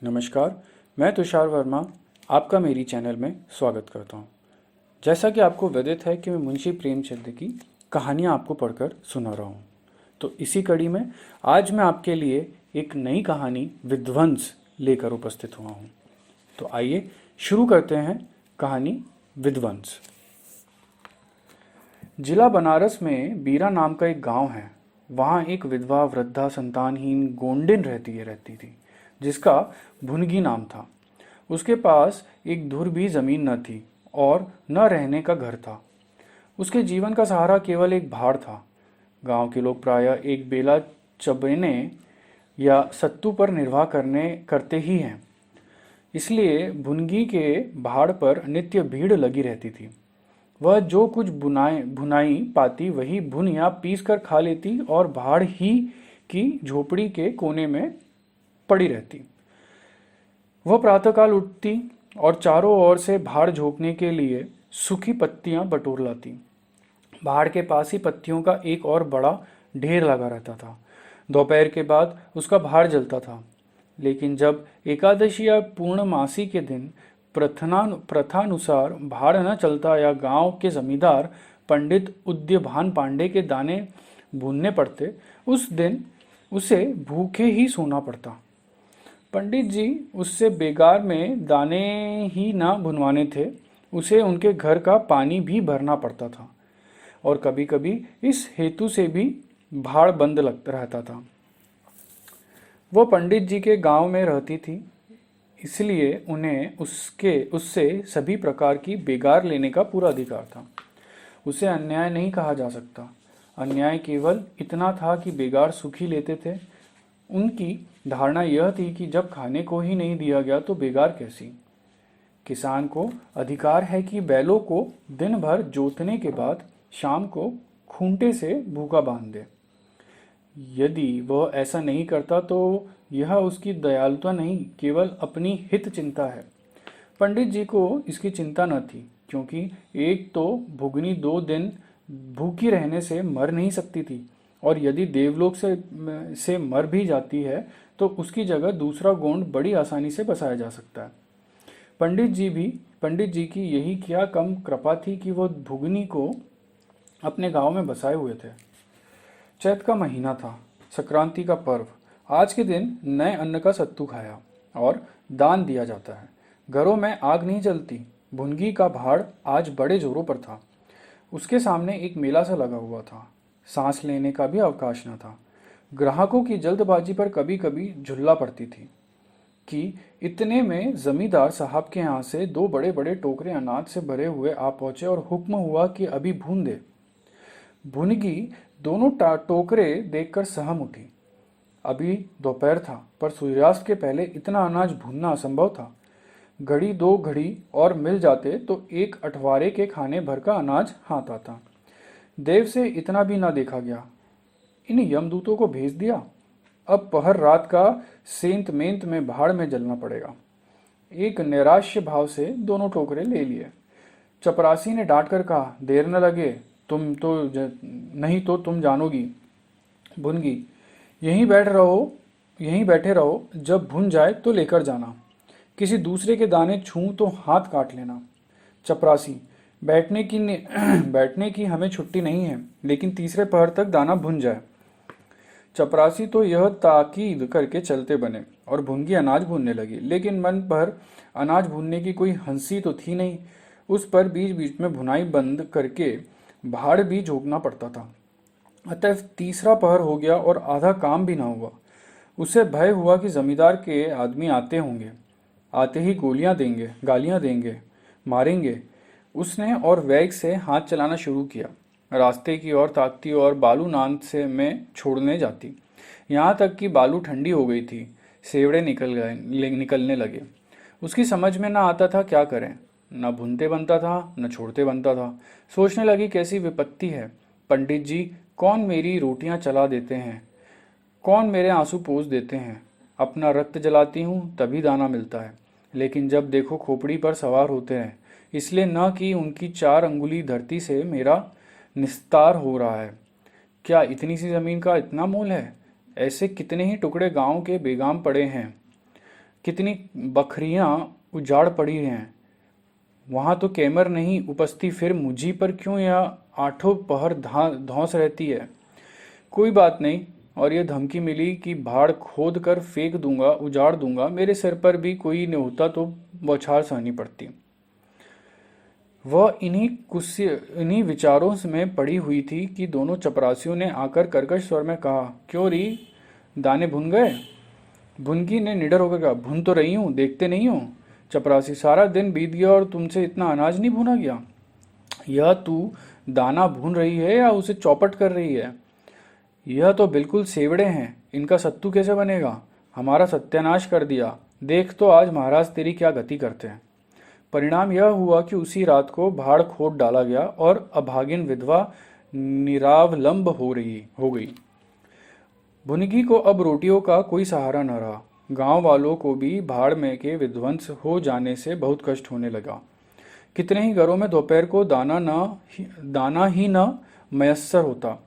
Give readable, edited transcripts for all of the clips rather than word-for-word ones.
नमस्कार, मैं तुषार वर्मा आपका मेरी चैनल में स्वागत करता हूँ। जैसा कि आपको विदित है कि मैं मुंशी प्रेमचंद की कहानियाँ आपको पढ़कर सुना रहा हूँ, तो इसी कड़ी में आज मैं आपके लिए एक नई कहानी विध्वंस लेकर उपस्थित हुआ हूँ। तो आइए शुरू करते हैं कहानी विध्वंस। जिला बनारस में बीरा नाम का एक गांव है। वहाँ एक विधवा वृद्धा संतानहीन गोंडिन रहती थी, जिसका भुनगी नाम था। उसके पास एक धुर भी जमीन न थी और न रहने का घर था। उसके जीवन का सहारा केवल एक भाड़ था। गांव के लोग प्रायः एक बेला चबेने या सत्तू पर निर्वाह करते ही हैं, इसलिए भुनगी के भाड़ पर नित्य भीड़ लगी रहती थी। वह जो कुछ भुनाई पाती वही भुन या पीस कर खा लेती और भाड़ ही की झोपड़ी के कोने में पड़ी रहती। वह प्रातःकाल उठती और चारों ओर से भाड़ झोंकने के लिए सूखी पत्तियां बटोर लाती। भाड़ के पास ही पत्तियों का एक और बड़ा ढेर लगा रहता था। दोपहर के बाद उसका भाड़ जलता था, लेकिन जब एकादशी या पूर्णमासी के दिन प्रथानुसार भाड़ न चलता या गांव के जमींदार पंडित उद्यभान पांडे के दाने भूनने पड़ते, उस दिन उसे भूखे ही सोना पड़ता। पंडित जी उससे बेगार में दाने ही ना भुनवाने थे, उसे उनके घर का पानी भी भरना पड़ता था और कभी कभी इस हेतु से भी भाड़ बंद लगता रहता था। वो पंडित जी के गांव में रहती थी, इसलिए उन्हें उससे सभी प्रकार की बेगार लेने का पूरा अधिकार था। उसे अन्याय नहीं कहा जा सकता। अन्याय केवल इतना था कि बेगार सुखी लेते थे। उनकी धारणा यह थी कि जब खाने को ही नहीं दिया गया तो बेगार कैसी। किसान को अधिकार है कि बैलों को दिन भर जोतने के बाद शाम को खूंटे से भूखा बांध दे। यदि वह ऐसा नहीं करता तो यह उसकी दयालुता नहीं, केवल अपनी हित चिंता है। पंडित जी को इसकी चिंता न थी, क्योंकि एक तो भुगनी 2 दिन भूखी रहने से मर नहीं सकती थी, और यदि देवलोक से मर भी जाती है तो उसकी जगह दूसरा गोंड बड़ी आसानी से बसाया जा सकता है। पंडित जी की यही क्या कम कृपा थी कि वो भुगनी को अपने गांव में बसाए हुए थे। चैत का महीना था, संक्रांति का पर्व। आज के दिन नए अन्न का सत्तू खाया और दान दिया जाता है। घरों में आग नहीं जलती। भुनगी का भाड़ आज बड़े जोरों पर था। उसके सामने एक मेला सा लगा हुआ था। सांस लेने का भी अवकाश न था। ग्राहकों की जल्दबाजी पर कभी कभी झुल्ला पड़ती थी कि इतने में जमींदार साहब के यहाँ से 2 बड़े बड़े टोकरे अनाज से भरे हुए आ पहुंचे और हुक्म हुआ कि अभी भून दे। भुनगी दोनों टोकरे देखकर सहम उठी। अभी दोपहर था, पर सूर्यास्त के पहले इतना अनाज भूनना असंभव था। घड़ी 2 घड़ी और मिल जाते तो एक अठवारे के खाने भर का अनाज हाथ आता। देव से इतना भी ना देखा गया। इन यमदूतों को भेज दिया। अब पहर रात का सेंत मेंत में भाड़ में जलना पड़ेगा। एक नैराश्य भाव से दोनों टोकरे ले लिए। चपरासी ने डांट कर कहा, देर न लगे, नहीं तो तुम जानोगी। भुनगी, यहीं बैठे रहो, जब भुन जाए तो लेकर जाना। किसी दूसरे के दाने छूं तो हाथ काट लेना। चपरासी, बैठने की हमें छुट्टी नहीं है, लेकिन तीसरे पहर तक दाना भुन जाए। चपरासी तो यह ताकीद करके चलते बने और भुनगी अनाज भूनने लगी, लेकिन मन पर अनाज भूनने की कोई हंसी तो थी नहीं। उस पर बीच बीच में भुनाई बंद करके भाड़ भी झोंकना पड़ता था। अतः तीसरा पहर हो गया और आधा काम भी ना हुआ। उसे भय हुआ कि जमींदार के आदमी आते होंगे। आते ही गालियां देंगे, मारेंगे। उसने और वेग से हाथ चलाना शुरू किया। रास्ते की ओर ताकती और बालू नांद से में छोड़ने जाती। यहाँ तक कि बालू ठंडी हो गई थी। सेवड़े निकलने लगे। उसकी समझ में ना आता था क्या करें। न भुनते बनता था, न छोड़ते बनता था। सोचने लगी, कैसी विपत्ति है। पंडित जी कौन मेरी रोटियां चला देते हैं, कौन मेरे आंसू पोंछ देते हैं। अपना रक्त जलाती हूँ तभी दाना मिलता है, लेकिन जब देखो खोपड़ी पर सवार होते हैं, इसलिए न कि उनकी 4 अंगुली धरती से मेरा निस्तार हो रहा है। क्या इतनी सी जमीन का इतना मोल है? ऐसे कितने ही टुकड़े गांव के बेगाम पड़े हैं। कितनी बकरियां उजाड़ पड़ी हैं। वहां तो कैमर नहीं उपस्थिति, फिर मुझी पर क्यों यह आठों पहर धौंस रहती है। कोई बात नहीं। और ये धमकी मिली कि भाड़ खोद कर फेंक दूंगा, उजाड़ दूंगा। मेरे सिर पर भी कोई न होता तो बौछार सहनी पड़ती। वह इन्हीं विचारों में पड़ी हुई थी कि दोनों चपरासियों ने आकर कर्कश स्वर में कहा, क्यों री, दाने भुन गए। भुनगी ने निडर होकर कहा, भुन तो रही हूं, देखते नहीं हो। चपरासी, सारा दिन बीत गया और तुमसे इतना अनाज नहीं भुना गया। यह तू दाना भून रही है या उसे चौपट कर रही है। यह तो बिल्कुल सेवड़े हैं, इनका सत्तू कैसे बनेगा। हमारा सत्यानाश कर दिया। देख तो आज महाराज तेरी क्या गति करते हैं। परिणाम यह हुआ कि उसी रात को भाड़ खोद डाला गया और अभागिन विधवा निरावलंब हो गई। भुनगी को अब रोटियों का कोई सहारा न रहा। गांव वालों को भी भाड़ में के विध्वंस हो जाने से बहुत कष्ट होने लगा। कितने ही घरों में दोपहर को दाना ही न मयस्सर होता।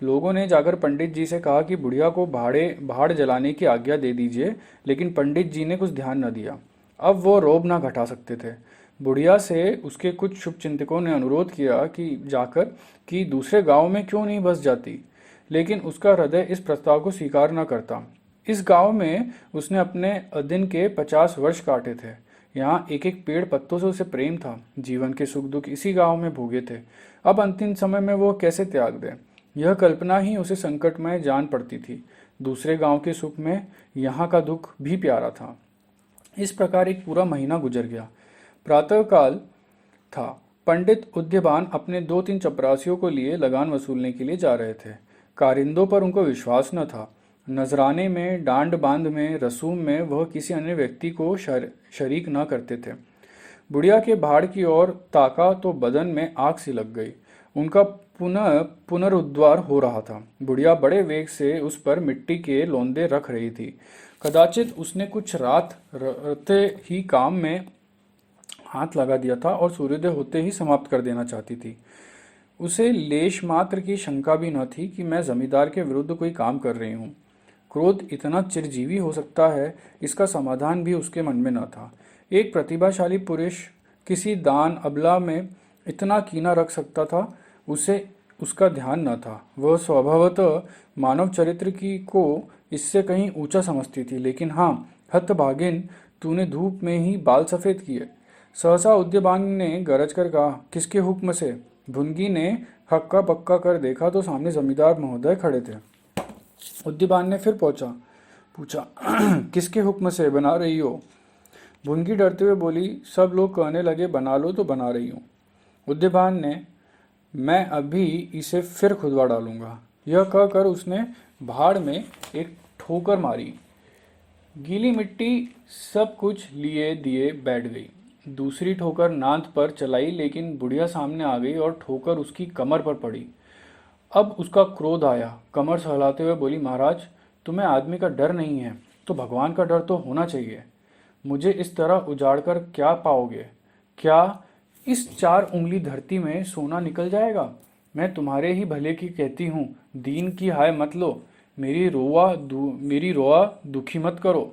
लोगों ने जाकर पंडित जी से कहा कि बुढ़िया को भाड़ जलाने की आज्ञा दे दीजिए, लेकिन पंडित जी ने कुछ ध्यान न दिया। अब वो रोब ना घटा सकते थे। बुढ़िया से उसके कुछ शुभचिंतकों ने अनुरोध किया कि जाकर कि दूसरे गांव में क्यों नहीं बस जाती, लेकिन उसका हृदय इस प्रस्ताव को स्वीकार न करता। इस गांव में उसने अपने अदिन के 50 वर्ष काटे थे। यहाँ एक एक पेड़ पत्तों से उसे प्रेम था। जीवन के सुख दुख इसी गांव में भोगे थे। अब अंतिम समय में वो कैसे त्याग दे, यह कल्पना ही उसे संकटमय जान पड़ती थी। दूसरे गांव के सुख में यहाँ का दुख भी प्यारा था। इस प्रकार एक पूरा महीना गुजर गया। प्रातःकाल था। पंडित उद्यबान अपने 2-3 चपरासियों को लिए लगान वसूलने के लिए जा रहे थे। कारिंदों पर उनको विश्वास न था। नजराने में, डांड बांध में, रसूम में वह किसी अन्य व्यक्ति को शरीक न करते थे। बुढ़िया के भाड़ की ओर ताका तो बदन में आग सी लग गई। उनका पुनरुद्धार हो रहा था। बुढ़िया बड़े वेग से उस पर मिट्टी के लोंदे रख रही थी। कदाचित उसने कुछ रात रहते ही काम में हाथ लगा दिया था और सूर्योदय होते ही समाप्त कर देना चाहती थी। उसे लेश मात्र की शंका भी न थी कि मैं जमींदार के विरुद्ध कोई काम कर रही हूँ। क्रोध इतना चिरजीवी हो सकता है, इसका समाधान भी उसके मन में न था। एक प्रतिभाशाली पुरुष किसी दान अबला में इतना कीना रख सकता था, उसे उसका ध्यान न था। वह स्वभावतः मानव चरित्र की को इससे कहीं ऊंचा समझती थी। लेकिन हाँ, हतभागिन, तूने धूप में ही बाल सफेद किए। सहसा उद्यबान ने गरज कर कहा, किसके हुक्म से। भुनगी ने हक्का पक्का कर देखा तो सामने जमींदार महोदय खड़े थे। उद्यबान ने फिर पूछा किसके हुक्म से बना रही हो। भुनगी डरते हुए बोली, सब लोग कहने लगे बना लो तो बना रही हूँ। उद्यबान ने, मैं अभी इसे फिर खुदवा डालूंगा। यह कहकर उसने भाड़ में एक ठोकर मारी। गीली मिट्टी सब कुछ लिए दिए बैठ गई। दूसरी ठोकर नांद पर चलाई, लेकिन बुढ़िया सामने आ गई और ठोकर उसकी कमर पर पड़ी। अब उसका क्रोध आया। कमर सहलाते हुए बोली, महाराज, तुम्हें आदमी का डर नहीं है तो भगवान का डर तो होना चाहिए। मुझे इस तरह उजाड़कर क्या पाओगे। क्या इस 4 उंगली धरती में सोना निकल जाएगा। मैं तुम्हारे ही भले की कहती हूँ, दीन की हाय मत लो। मेरी रोआ दुखी मत करो।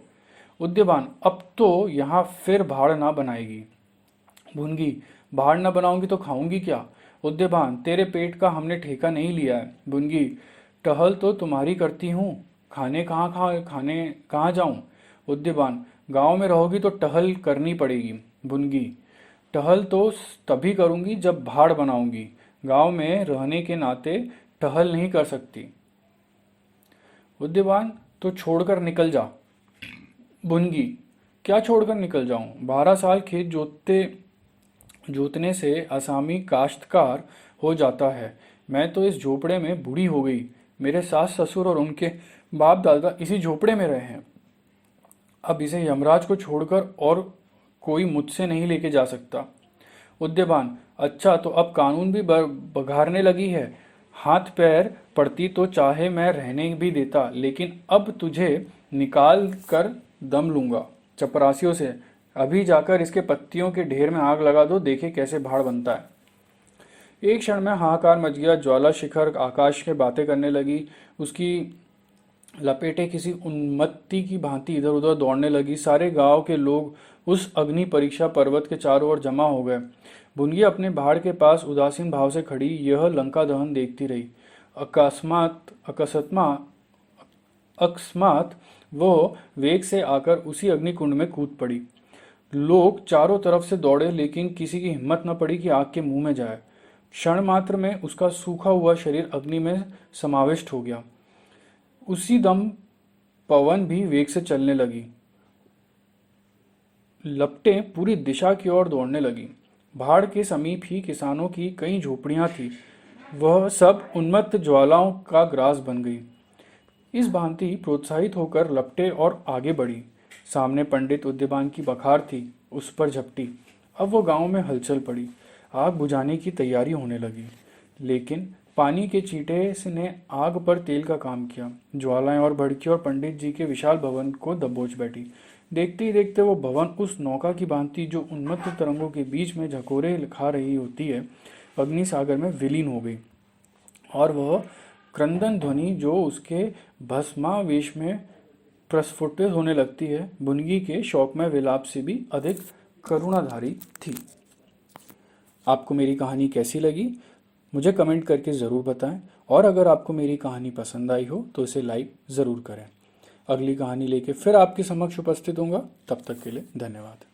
उद्यबान, अब तो यहाँ फिर भाड़ ना बनाएगी। भुनगी, भाड़ ना बनाऊंगी तो खाऊंगी क्या। उद्यबान, तेरे पेट का हमने ठेका नहीं लिया है। भुनगी, टहल तो तुम्हारी करती हूँ, खाने कहाँ जाऊं। उद्यबान, गांव में रहोगी तो टहल करनी पड़ेगी। भुनगी, टहल तो तभी करूंगी जब भाड़ बनाऊंगी। गांव में रहने के नाते टहल नहीं कर सकती। उद्यबान, तो छोड़कर निकल जा। भुनगी, क्या छोड़कर निकल जाऊं। 12 साल खेत जोतने से असामी काश्तकार हो जाता है। मैं तो इस झोपड़े में बूढ़ी हो गई। मेरे सास ससुर और उनके बाप दादा इसी झोपड़े में रहे हैं। अब इसे यमराज को छोड़कर और कोई मुझसे नहीं लेके जा सकता। उद्यबान, अच्छा तो अब कानून भी बघारने लगी है। हाथ पैर पड़ती तो चाहे मैं रहने भी देता, लेकिन अब तुझे निकाल कर दम लूंगा चपरासियों से। अभी जाकर इसके पत्तियों के ढेर में आग लगा दो, देखे कैसे भाड़ बनता है। एक क्षण में हाहाकार मच गया। ज्वाला शिखर आकाश में बातें करने लगी। उसकी लपेटे किसी उन्मत्ती की भांति इधर उधर दौड़ने लगी। सारे गांव के लोग उस अग्नि परीक्षा पर्वत के चारों ओर जमा हो गए। बुनगी अपने पहाड़ के पास उदासीन भाव से खड़ी यह लंका दहन देखती रही। अकस्मात अकस्मात अकस्मात वो वेग से आकर उसी अग्निकुंड में कूद पड़ी। लोग चारों तरफ से दौड़े, लेकिन किसी की हिम्मत न पड़ी कि आग के मुंह में जाए। क्षण मात्र में उसका सूखा हुआ शरीर अग्नि में समाविष्ट हो गया। उसी दम पवन भी वेग से चलने लगी। लपटें पूरी दिशा की ओर दौड़ने लगी। पहाड़ के समीप ही किसानों की कई झोपड़ियां थी, वह सब उन्मत्त ज्वालाओं का ग्रास बन गई। इस भांति प्रोत्साहित होकर लपटे और आगे बढ़ी। सामने पंडित उद्यबान की बखार थी, उस पर झपटी। अब वो गांव में हलचल पड़ी। आग बुझाने की तैयारी होने लगी, लेकिन पानी के चींटे ने आग पर तेल का काम किया। ज्वालाएं और भड़की और पंडित जी के विशाल भवन को दबोच बैठी। देखते ही देखते वो भवन उस नौका की भांति जो उन्मत्त तरंगों के बीच में झकोरे खा रही होती है, अग्नि सागर में विलीन हो गई। और वह क्रंदन ध्वनि जो उसके भस्मावेश में प्रस्फुटित होने लगती है, बुनगी के शोकमय विलाप से भी अधिक करुणाधारी थी। आपको मेरी कहानी कैसी लगी मुझे कमेंट करके ज़रूर बताएं, और अगर आपको मेरी कहानी पसंद आई हो तो इसे लाइक ज़रूर करें। अगली कहानी लेके फिर आपके समक्ष उपस्थित होऊंगा। तब तक के लिए धन्यवाद।